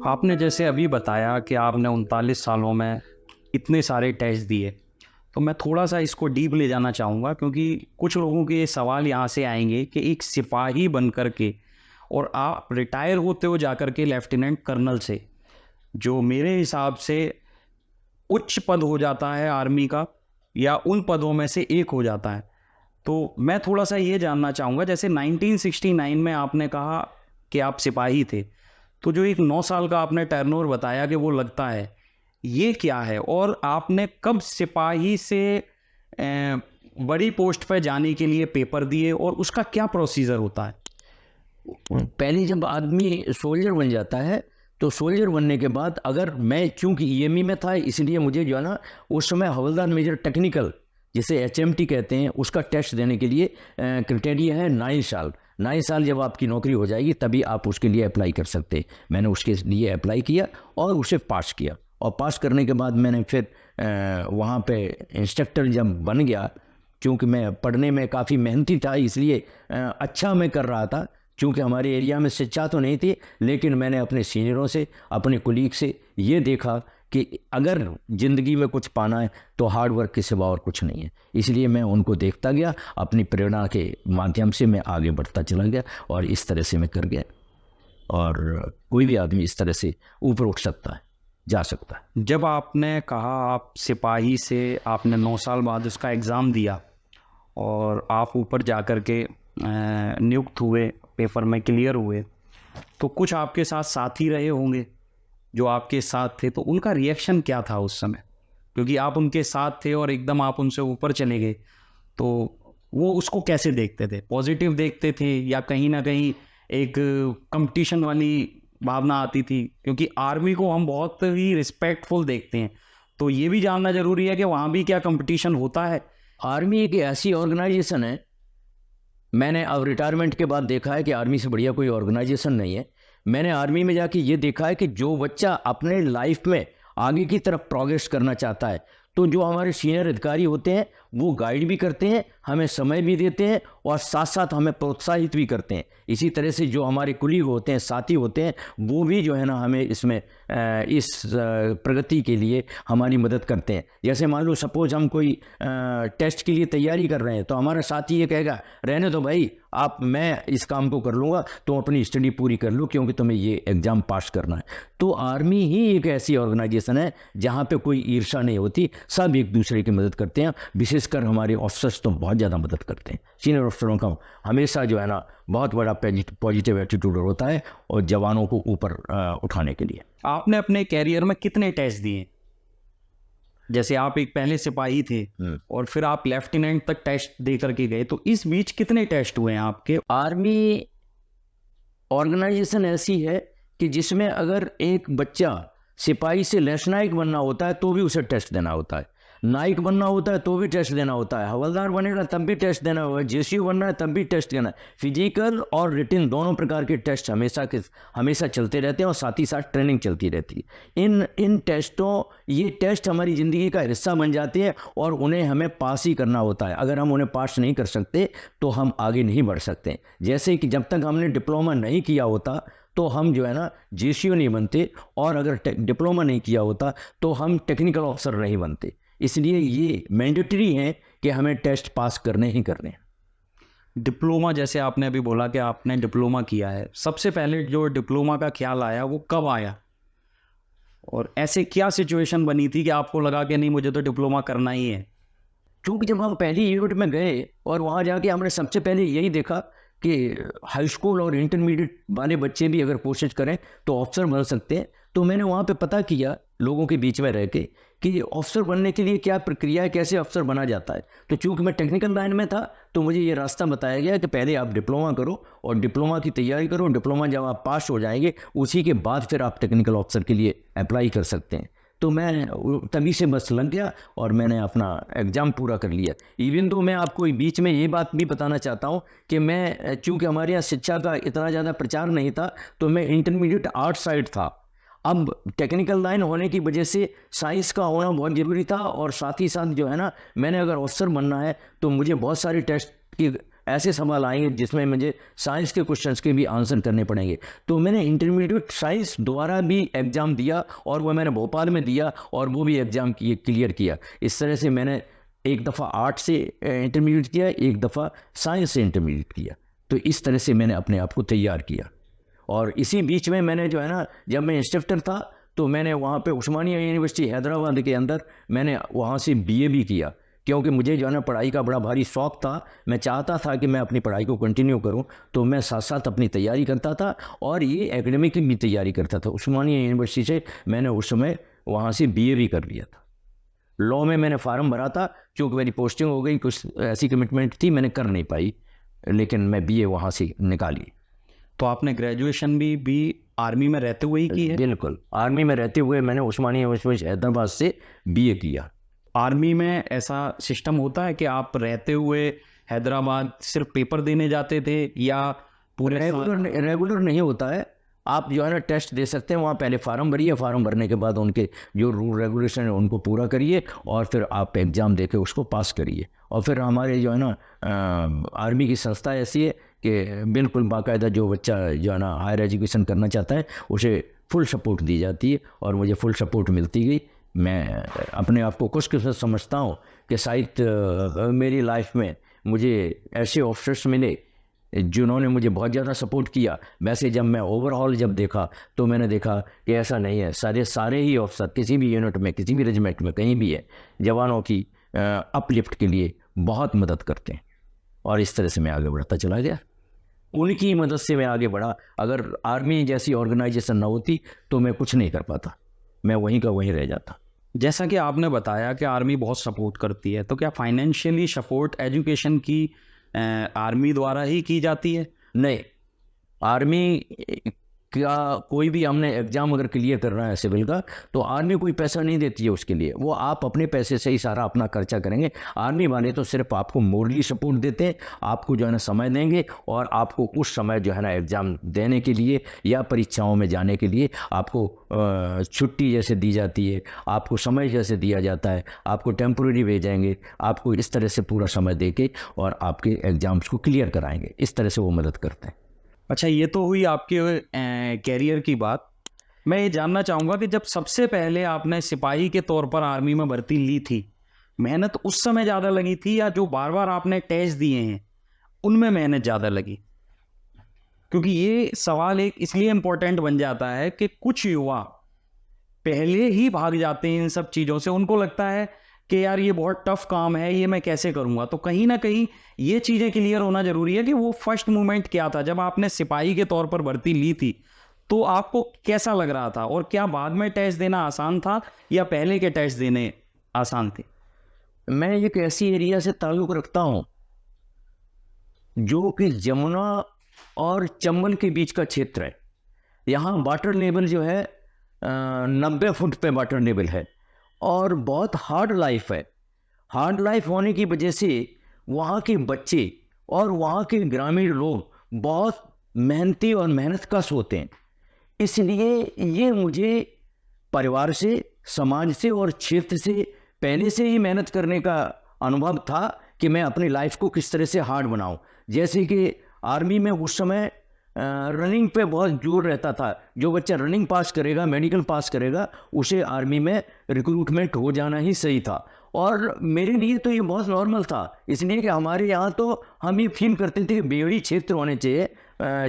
आपने जैसे अभी बताया कि आपने 39 सालों में इतने सारे टेस्ट दिए, तो मैं थोड़ा-सा इसको डीप ले जाना चाहूँगा क्योंकि कुछ लोगों के ये सवाल यहाँ से आएँगे कि एक सिपाही बन कर के और आप रिटायर होते हो जाकर के लेफ्टिनेंट कर्नल से, जो मेरे हिसाब से उच्च पद हो जाता है आर्मी का या उन पदों में से एक हो जाता है। तो मैं थोड़ा-सा ये जानना चाहूँगा जैसे 1969 में आपने कहा कि आप सिपाही थे, तो जो एक 9 साल का आपने टर्नओवर बताया कि वो लगता है, ये क्या है? और आपने कब सिपाही से बड़ी पोस्ट पे जाने के लिए पेपर दिए और उसका क्या प्रोसीजर होता है? पहले जब आदमी सोल्जर बन जाता है तो सोल्जर बनने के बाद अगर मैं चूंकि ईएमई में था इसलिए मुझे जो है ना उस समय हवलदार मेजर टेक्निकल जिसे एचएमटी कहते हैं उसका टेस्ट देने के लिए क्राइटेरिया है 9 साल जब आपकी नौकरी हो जाएगी तभी आप उसके लिए अप्लाई कर सकते हैं। मैंने उसके लिए अप्लाई किया और उसे पास किया और पास करने के बाद मैंने फिर वहाँ पे इंस्ट्रक्टर जब बन गया, क्योंकि मैं पढ़ने में काफ़ी मेहनती था इसलिए अच्छा मैं कर रहा था। क्योंकि हमारे एरिया में शिक्षा तो नहीं थी लेकिन मैंने अपने सीनियरों से अपने कुलीग से ये देखा कि अगर ज़िंदगी में कुछ पाना है तो हार्ड वर्क के सिवा और कुछ नहीं है। इसलिए मैं उनको देखता गया, अपनी प्रेरणा के माध्यम से मैं आगे बढ़ता चला गया और इस तरह से मैं कर गया। और कोई भी आदमी इस तरह से ऊपर उठ सकता है, जा सकता है। जब आपने कहा आप सिपाही से आपने 9 साल बाद उसका एग्ज़ाम दिया और आप ऊपर जा कर के नियुक्त हुए, पेपर में क्लियर हुए, तो कुछ आपके साथ साथी रहे होंगे जो आपके साथ थे, तो उनका रिएक्शन क्या था उस समय? क्योंकि आप उनके साथ थे और एकदम आप उनसे ऊपर चले गए, तो वो उसको कैसे देखते थे? पॉजिटिव देखते थे या कहीं ना कहीं एक कंपटीशन वाली भावना आती थी? क्योंकि आर्मी को हम बहुत ही रिस्पेक्टफुल देखते हैं, तो ये भी जानना जरूरी है कि वहाँ भी क्या कंपटीशन होता है? आर्मी एक ऐसी ऑर्गेनाइजेशन है, मैंने अब रिटायरमेंट के बाद देखा है कि आर्मी से बढ़िया कोई ऑर्गेनाइजेशन नहीं है। मैंने आर्मी में जाके ये देखा है कि जो बच्चा अपने लाइफ में आगे की तरफ प्रोग्रेस करना चाहता है तो जो हमारे सीनियर अधिकारी होते हैं वो गाइड भी करते हैं, हमें समय भी देते हैं और साथ साथ हमें प्रोत्साहित भी करते हैं। इसी तरह से जो हमारे कुलीग होते हैं, साथी होते हैं, वो भी जो है ना हमें इसमें इस प्रगति के लिए हमारी मदद करते हैं। जैसे मान लो सपोज हम कोई टेस्ट के लिए तैयारी कर रहे हैं तो हमारा साथी ये कहेगा रहने दो भाई, आप मैं इस काम को कर लूँगा, तुम अपनी स्टडी पूरी कर लो क्योंकि तुम्हें ये एग्ज़ाम पास करना है। तो आर्मी ही एक ऐसी ऑर्गेनाइजेशन है जहाँ पे कोई ईर्ष्या नहीं होती, सब एक दूसरे की मदद करते हैं। विशेषकर हमारे ऑफिसर्स तो बहुत ज़्यादा मदद करते हैं। सीनियर ऑफिसरों का हमेशा जो है ना बहुत बड़ा पॉजिटिव एटीट्यूड होता है और जवानों को ऊपर उठाने के लिए। आपने अपने कैरियर में कितने टेस्ट दिए? जैसे आप एक पहले सिपाही थे और फिर आप लेफ्टिनेंट तक टेस्ट दे करके गए, तो इस बीच कितने टेस्ट हुए हैं आपके? आर्मी ऑर्गेनाइजेशन ऐसी है कि जिसमें अगर एक बच्चा सिपाही से लेफ्टिनेंट बनना होता है तो भी उसे टेस्ट देना होता है, नाइक बनना होता है तो भी टेस्ट देना होता है, हवलदार बनेगा तब भी टेस्ट देना होगा, जेसीयू बनना है तब भी टेस्ट देना है। फिजिकल और रिटन दोनों प्रकार के टेस्ट हमेशा चलते रहते हैं और साथ ही साथ ट्रेनिंग चलती रहती है। इन टेस्टों ये टेस्ट हमारी ज़िंदगी का हिस्सा बन जाते हैं और उन्हें हमें पास ही करना होता है। अगर हम उन्हें पास नहीं कर सकते तो हम आगे नहीं बढ़ सकते। जैसे कि जब तक हमने डिप्लोमा नहीं किया होता तो हम जो है ना जेसीयू नहीं बनते, और अगर डिप्लोमा नहीं किया होता तो हम टेक्निकल ऑफिसर नहीं बनते। इसलिए ये मैंडेटरी है कि हमें टेस्ट पास करने ही करने हैं। डिप्लोमा, जैसे आपने अभी बोला कि आपने डिप्लोमा किया है, सबसे पहले जो डिप्लोमा का ख्याल आया वो कब आया और ऐसे क्या सिचुएशन बनी थी कि आपको लगा कि नहीं मुझे तो डिप्लोमा करना ही है? क्योंकि जब हम पहली यूनिट में गए और वहाँ जाके हमने सबसे पहले यही देखा कि हाई स्कूल और इंटरमीडिएट वाले बच्चे भी अगर कोशिश करें तो ऑफिसर बन सकते हैं। तो मैंने वहाँ पे पता किया लोगों के बीच में रह के कि ऑफिसर बनने के लिए क्या प्रक्रिया है, कैसे अफसर बना जाता है। तो चूंकि मैं टेक्निकल लाइन में था तो मुझे ये रास्ता बताया गया कि पहले आप डिप्लोमा करो और डिप्लोमा की तैयारी करो, डिप्लोमा जब आप पास हो जाएंगे उसी के बाद फिर आप टेक्निकल ऑफिसर के लिए अप्लाई कर सकते हैं। तो मैं तभी से बस लग गया और मैंने अपना एग्ज़ाम पूरा कर लिया। इवन तो मैं आपको बीच में ये बात भी बताना चाहता हूँ कि मैं चूँकि हमारे यहाँ शिक्षा का इतना ज़्यादा प्रचार नहीं था तो मैं इंटरमीडिएट आर्ट साइड था। अब टेक्निकल लाइन होने की वजह से साइंस का होना बहुत ज़रूरी था और साथ ही साथ जो है ना मैंने अगर ऑफिसर बनना है तो मुझे बहुत सारे टेस्ट की ऐसे सवाल आएंगे जिसमें मुझे साइंस के क्वेश्चंस के भी आंसर करने पड़ेंगे। तो मैंने इंटरमीडिएट साइंस दोबारा भी एग्ज़ाम दिया और वो मैंने भोपाल में दिया और वो भी एग्ज़ाम क्लियर किया। इस तरह से मैंने एक दफ़ा आर्ट से इंटरमीडिएट किया, एक दफ़ा साइंस से इंटरमीडिएट किया। तो इस तरह से मैंने अपने आप को तैयार किया। और इसी बीच में मैंने जो है ना, जब मैं इंस्ट्रक्टर था तो मैंने वहाँ पे उस्मानिया यूनिवर्सिटी हैदराबाद के अंदर मैंने वहाँ से बीए भी किया, क्योंकि मुझे जो है ना पढ़ाई का बड़ा भारी शौक़ था। मैं चाहता था कि मैं अपनी पढ़ाई को कंटिन्यू करूं, तो मैं साथ साथ अपनी तैयारी करता था और ये एकेडमिक भी तैयारी करता था। उस्मानिया यूनिवर्सिटी से मैंने उस समय वहाँ से बीए भी कर लिया था। लॉ में मैंने फार्म भरा था, चूँकि मेरी पोस्टिंग हो गई, कुछ ऐसी कमिटमेंट थी मैंने कर नहीं पाई, लेकिन मैं बीए वहाँ से निकाली। तो आपने ग्रेजुएशन भी आर्मी में रहते हुए ही की है? बिल्कुल, आर्मी में रहते हुए मैंने उस्मानिया यूनिवर्सिटी हैदराबाद से बीए किया। आर्मी में ऐसा सिस्टम होता है कि आप रहते हुए हैदराबाद सिर्फ पेपर देने जाते थे या पूरे रेगुलर नहीं होता है। आप जो है ना टेस्ट दे सकते हैं, वहाँ पहले फार्म भरिए, फार्म भरने के बाद उनके जो रूल रेगुलेशन है उनको पूरा करिए और फिर आप एग्ज़ाम दे के उसको पास करिए। और फिर हमारे जो है ना आर्मी की संस्था ऐसी है कि बिल्कुल बाकायदा जो बच्चा जो है ना हायर एजुकेशन करना चाहता है उसे फुल सपोर्ट दी जाती है और मुझे फुल सपोर्ट मिलती गई। मैं अपने आप को खुशकिस्मत समझता हूँ कि शायद मेरी लाइफ में मुझे ऐसे ऑफिसर्स मिले जिन्होंने मुझे बहुत ज़्यादा सपोर्ट किया। वैसे जब मैं ओवरऑल जब देखा तो मैंने देखा कि ऐसा नहीं है, सारे ही ऑफिसर किसी भी यूनिट में, किसी भी रेजिमेंट में, कहीं भी है, जवानों की अपलिफ्ट के लिए बहुत मदद करते हैं। और इस तरह से मैं आगे बढ़ता चला गया, उनकी मदद से मैं आगे बढ़ा। अगर आर्मी जैसी ऑर्गेनाइजेशन ना होती तो मैं कुछ नहीं कर पाता, मैं वहीं का वहीं रह जाता। जैसा कि आपने बताया कि आर्मी बहुत सपोर्ट करती है, तो क्या फाइनेंशियली सपोर्ट एजुकेशन की आर्मी द्वारा ही की जाती है? नहीं, आर्मी का कोई भी हमने एग्ज़ाम अगर क्लियर करना है सिविल का, तो आर्मी कोई पैसा नहीं देती है उसके लिए, वो आप अपने पैसे से ही सारा अपना खर्चा करेंगे। आर्मी वाले तो सिर्फ आपको मोरली सपोर्ट देते हैं, आपको जो है ना समय देंगे और आपको उस समय जो है ना एग्ज़ाम देने के लिए या परीक्षाओं में जाने के लिए आपको छुट्टी जैसे दी जाती है, आपको समय जैसे दिया जाता है, आपको टेम्पोरेरी भेजेंगे, आपको इस तरह से पूरा समय दे के और आपके एग्ज़ाम्स को क्लियर कराएंगे। इस तरह से वो मदद करते हैं। अच्छा, ये तो हुई आपके कैरियर की बात। मैं ये जानना चाहूँगा कि जब सबसे पहले आपने सिपाही के तौर पर आर्मी में भर्ती ली थी, मेहनत उस समय ज़्यादा लगी थी या जो बार बार आपने टेस्ट दिए हैं उनमें मेहनत ज़्यादा लगी? क्योंकि ये सवाल एक इसलिए इम्पोर्टेंट बन जाता है कि कुछ युवा पहले ही भाग जाते हैं इन सब चीज़ों से। उनको लगता है कि यार ये बहुत टफ काम है, ये मैं कैसे करूँगा। तो कहीं ना कहीं ये चीज़ें क्लियर होना ज़रूरी है कि वो फर्स्ट मोमेंट क्या था जब आपने सिपाही के तौर पर भर्ती ली थी, तो आपको कैसा लग रहा था और क्या बाद में टेस्ट देना आसान था या पहले के टेस्ट देने आसान थे? मैं एक ऐसी एरिया से ताल्लुक़ रखता हूँ जो कि जमुना और चंबल के बीच का क्षेत्र है। यहाँ वाटर लेवल जो है 90 फुट पे वाटर लेवल है और बहुत हार्ड लाइफ है। हार्ड लाइफ होने की वजह से वहाँ के बच्चे और वहाँ के ग्रामीण लोग बहुत मेहनती और मेहनतकश होते हैं। इसलिए ये मुझे परिवार से, समाज से और क्षेत्र से पहले से ही मेहनत करने का अनुभव था कि मैं अपनी लाइफ को किस तरह से हार्ड बनाऊं। जैसे कि आर्मी में उस समय रनिंग पे बहुत जोर रहता था। जो बच्चा रनिंग पास करेगा, मेडिकल पास करेगा, उसे आर्मी में रिक्रूटमेंट हो जाना ही सही था। और मेरे लिए तो ये बहुत नॉर्मल था, इसलिए कि हमारे यहाँ तो हम ये फील करते थे कि बेहड़ी क्षेत्र होने चाहिए,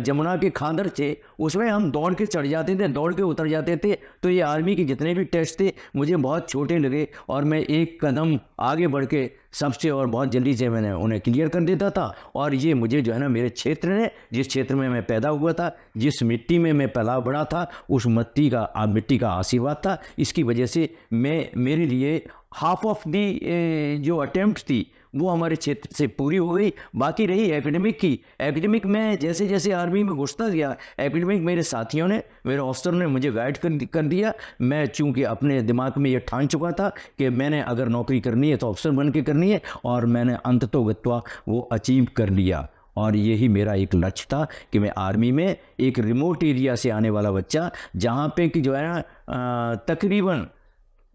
जमुना के खादर थे, उसमें हम दौड़ के चढ़ जाते थे, दौड़ के उतर जाते थे। तो ये आर्मी के जितने भी टेस्ट थे मुझे बहुत छोटे लगे और मैं एक कदम आगे बढ़ के सबसे और बहुत जल्दी से मैंने उन्हें क्लियर कर देता था। और ये मुझे जो है ना मेरे क्षेत्र ने, जिस क्षेत्र में मैं पैदा हुआ था, जिस मिट्टी में मैं पला बड़ा था, उस मिट्टी का आशीर्वाद था। इसकी वजह से मेरे लिए हाफ ऑफ दी जो अटेम्प्ट थी वो हमारे क्षेत्र से पूरी हो गई। बाकी रही एकेडमिक की, एकेडमिक में जैसे जैसे आर्मी में घुसता गया, एकेडमिक मेरे साथियों ने, मेरे ऑफिसर ने मुझे गाइड कर दिया। मैं चूँकि अपने दिमाग में ये ठान चुका था कि मैंने अगर नौकरी करनी है तो अफसर बन के करनी है, और मैंने अंततोगत्वा वो अचीव कर लिया। और यही मेरा एक लक्ष्य था कि मैं आर्मी में एक रिमोट एरिया से आने वाला बच्चा, जहाँ पे कि जो है ना तकरीबन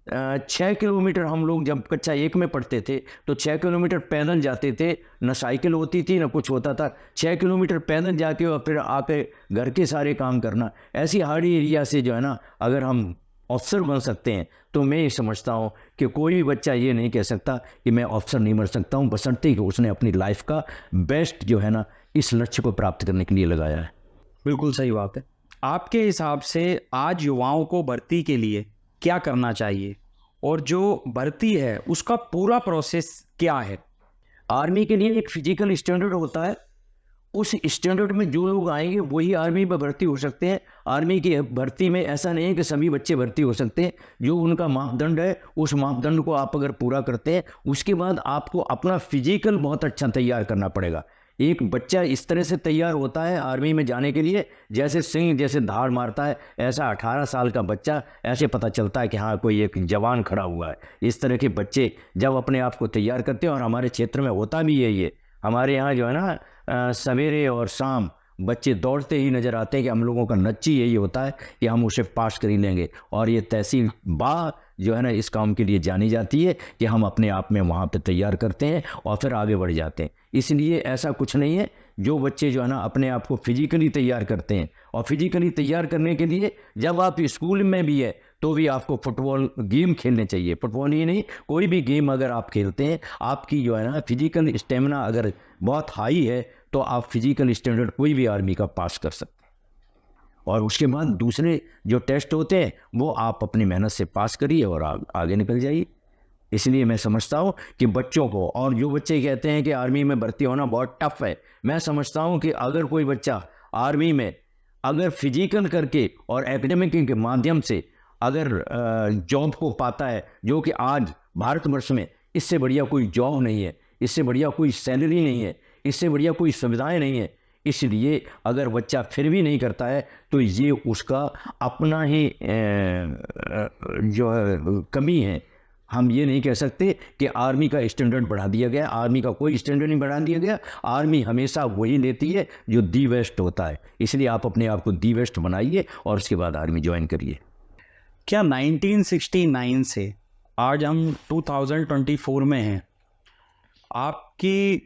6 किलोमीटर हम लोग जब कक्षा 1 में पढ़ते थे तो 6 किलोमीटर पैदल जाते थे, न साइकिल होती थी न कुछ होता था। 6 किलोमीटर पैदल जाके और फिर आके घर के सारे काम करना। ऐसी हार्डी एरिया से जो है ना, अगर हम अफसर बन सकते हैं तो मैं ये समझता हूँ कि कोई भी बच्चा ये नहीं कह सकता कि मैं अफसर नहीं बन सकता हूँ, बशर्ते कि उसने अपनी लाइफ का बेस्ट जो है ना इस लक्ष्य को प्राप्त करने के लिए लगाया है। बिल्कुल सही बात है। आपके हिसाब से आज युवाओं को भर्ती के लिए क्या करना चाहिए, और जो भर्ती है उसका पूरा प्रोसेस क्या है? आर्मी के लिए एक फिजिकल स्टैंडर्ड होता है, उस स्टैंडर्ड में जो लोग आएंगे वही आर्मी में भर्ती हो सकते हैं। आर्मी की भर्ती में ऐसा नहीं है कि सभी बच्चे भर्ती हो सकते हैं। जो उनका मापदंड है उस मापदंड को आप अगर पूरा करते हैं, उसके बाद आपको अपना फिजिकल बहुत अच्छा तैयार करना पड़ेगा। एक बच्चा इस तरह से तैयार होता है आर्मी में जाने के लिए, जैसे सिंह जैसे धाड़ मारता है, ऐसा 18 साल का बच्चा ऐसे पता चलता है कि हाँ कोई एक जवान खड़ा हुआ है। इस तरह के बच्चे जब अपने आप को तैयार करते हैं, और हमारे क्षेत्र में होता भी यही है। हमारे यहाँ जो है ना सवेरे और शाम बच्चे दौड़ते ही नज़र आते हैं कि हम लोगों का नच्ची यही होता है कि हम उसे पास कर ही लेंगे। और ये तहसील बा जो है ना इस काम के लिए जानी जाती है कि हम अपने आप में वहाँ पे तैयार करते हैं और फिर आगे बढ़ जाते हैं। इसलिए ऐसा कुछ नहीं है। जो बच्चे जो है ना अपने आप को फिजिकली तैयार करते हैं, और फिजिकली तैयार करने के लिए जब आप स्कूल में भी है तो भी आपको फुटबॉल गेम खेलने चाहिए। फुटबॉल ही नहीं, कोई भी गेम अगर आप खेलते हैं, आपकी जो है ना फिजिकल स्टेमिना अगर बहुत हाई है तो आप फिजिकल स्टैंडर्ड कोई भी आर्मी का पास कर सकते हैं। और उसके बाद दूसरे जो टेस्ट होते हैं वो आप अपनी मेहनत से पास करिए और आगे निकल जाइए। इसलिए मैं समझता हूँ कि बच्चों को, और जो बच्चे कहते हैं कि आर्मी में भर्ती होना बहुत टफ है, मैं समझता हूँ कि अगर कोई बच्चा आर्मी में अगर फिजिकल करके और एकेडमिक के माध्यम से अगर जॉब को पाता है, जो कि आज भारतवर्ष में इससे बढ़िया कोई जॉब नहीं है, इससे बढ़िया कोई सैलरी नहीं है, इससे बढ़िया कोई सुविधाएं नहीं है। इसलिए अगर बच्चा फिर भी नहीं करता है तो ये उसका अपना ही जो है कमी है। हम ये नहीं कह सकते कि आर्मी का स्टैंडर्ड बढ़ा दिया गया। आर्मी का कोई स्टैंडर्ड नहीं बढ़ा दिया गया। आर्मी हमेशा वही लेती है जो दी बेस्ट होता है। इसलिए आप अपने आप को दी बेस्ट बनाइए और उसके बाद आर्मी ज्वाइन करिए। क्या 1969 से आज हम 2024 में हैं? आपकी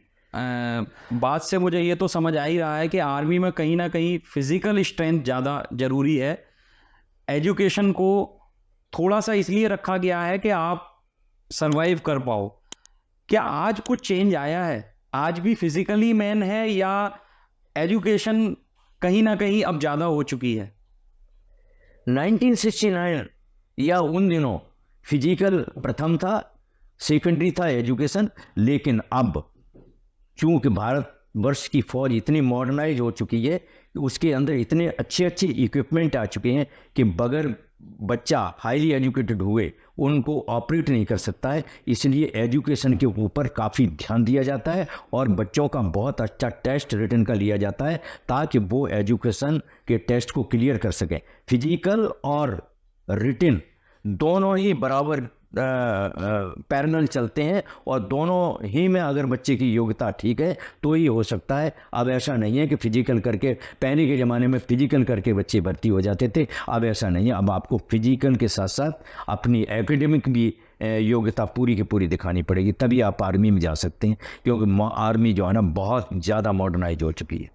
बात से मुझे ये तो समझ आ ही रहा है कि आर्मी में कहीं ना कहीं फिज़िकल स्ट्रेंथ ज़्यादा ज़रूरी है। एजुकेशन को थोड़ा सा इसलिए रखा गया है कि आप सरवाइव कर पाओ। क्या आज कुछ चेंज आया है? आज भी फिज़िकली मैन है या एजुकेशन कहीं ना कहीं अब ज़्यादा हो चुकी है? 1969 या उन दिनों फिजिकल प्रथम था, सेकेंडरी था एजुकेशन। लेकिन अब चूँकि भारतवर्ष की फ़ौज इतनी मॉडर्नाइज हो चुकी है कि उसके अंदर इतने अच्छे अच्छे इक्विपमेंट आ चुके हैं कि बगैर बच्चा हाईली एजुकेटेड हुए उनको ऑपरेट नहीं कर सकता है। इसलिए एजुकेशन के ऊपर काफ़ी ध्यान दिया जाता है और बच्चों का बहुत अच्छा टेस्ट रिटन का लिया जाता है ताकि वो एजुकेशन के टेस्ट को क्लियर कर सकें। फिजिकल और रिटन दोनों ही बराबर पैरेलल चलते हैं और दोनों ही में अगर बच्चे की योग्यता ठीक है तो ही हो सकता है। अब ऐसा नहीं है कि फिजिकल करके, पहले के ज़माने में फिजिकल करके बच्चे भर्ती हो जाते थे, अब ऐसा नहीं है। अब आपको फिजिकल के साथ साथ अपनी एकेडमिक भी योग्यता पूरी की पूरी दिखानी पड़ेगी, तभी आप आर्मी में जा सकते हैं, क्योंकि आर्मी जो है ना बहुत ज़्यादा मॉडर्नाइज हो चुकी है।